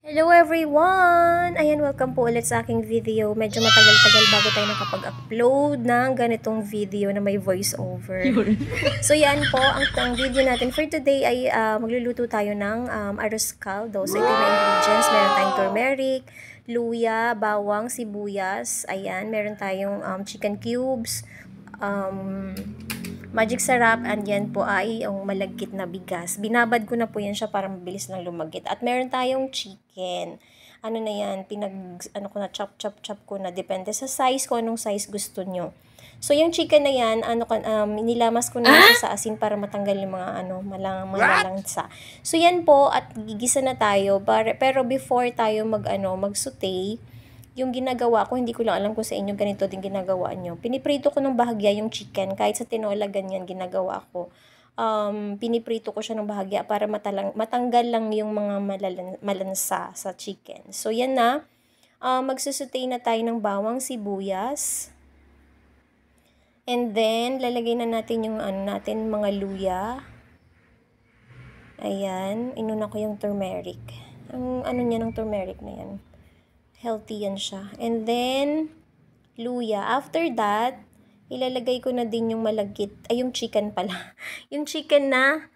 Hello everyone! Ayan, welcome po ulit sa aking video. Medyo matagal-tagal bago tayo nakapag-upload ng ganitong video na may voice-over. So yan po, ang video natin for today ay magluluto tayo ng arroz caldo. So ito yung ingredients. Meron tayong turmeric, luya, bawang, sibuyas. Ayan, meron tayong chicken cubes, magic sarap, and yan po ay yung malagkit na bigas. Binabad ko na po yan siya para mabilis lang lumagkit. At meron tayong chicken. Ano na yan, chop ko na. Depende sa size ko, anong size gusto nyo. So, yung chicken na yan, nilamas ko na siya sa asin para matanggal yung mga, malangsa. So, yan po, at gigisa na tayo. Pero before tayo mag-saute, yung ginagawa ko, hindi ko lang alam kung sa inyo ganito din ginagawa nyo. Piniprito ko ng bahagya yung chicken. Kahit sa tinola, ganyan ginagawa ko. Piniprito ko siya ng bahagya para matanggal lang yung mga malansa sa chicken. So, yan na. Magsusute na tayo ng bawang, sibuyas. And then, lalagay na natin yung mga luya. Ayan. Inuna ko yung turmeric. Ang niya ng turmeric na yan. Healthy yan siya. And then, luya. After that, ilalagay ko na din yung malagkit. Ay, yung chicken pala. Yung chicken na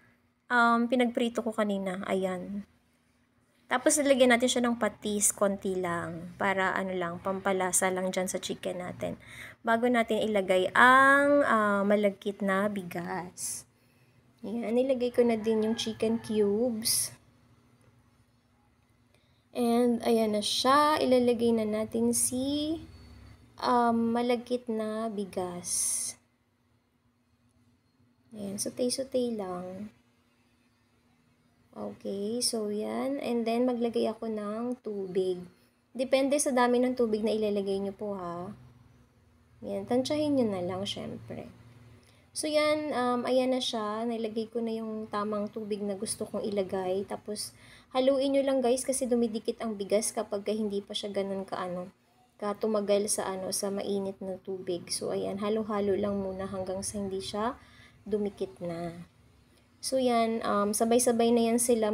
pinagprito ko kanina. Ayan. Tapos, ilalagyan natin siya ng patis. Konti lang. Para, pampalasa lang dyan sa chicken natin. Bago natin ilagay ang malagkit na bigas. Ayan. Ilagay ko na din yung chicken cubes. And, ayan na siya. Ilalagay na natin si malagkit na bigas. Ayan, sutay-sutay lang. Okay, so yan. And then, maglagay ako ng tubig. Depende sa dami ng tubig na ilalagay nyo po, ha. Ayan, tansyahin nyo na lang, syempre. So, yan, ayan na siya. Nilagay ko na yung tamang tubig na gusto kong ilagay. Tapos, haluin nyo lang guys kasi dumidikit ang bigas kapag hindi pa siya ganun tumagal sa mainit na tubig. So, ayan, halo-halo lang muna hanggang sa hindi siya dumikit na. So, yan, sabay-sabay na yan sila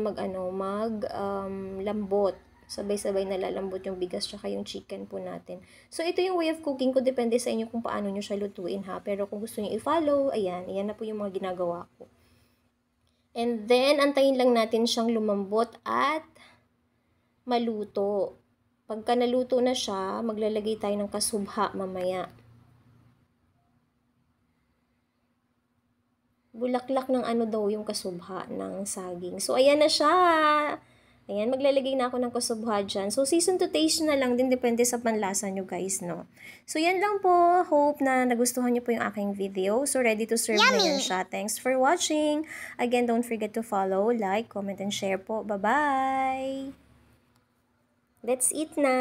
lambot. Sabay-sabay nalalambot yung bigas tsaka yung chicken po natin. So, ito yung way of cooking ko. Depende sa inyo kung paano nyo siya lutuin, ha. Pero kung gusto nyo i-follow, ayan na po yung mga ginagawa ko. And then, antayin lang natin siyang lumambot at maluto. Pagka naluto na siya, maglalagay tayo ng kasubha mamaya. Bulaklak ng yung kasubha ng saging. So, ayan na siya. Ayan, maglalagay na ako ng kasubha dyan. So, season to taste na lang din. Depende sa panlasa nyo, guys, no? So, yan lang po. Hope na nagustuhan nyo po yung aking video. So, ready to serve na yan siya. Thanks for watching. Again, don't forget to follow, like, comment, and share po. Bye-bye! Let's eat na!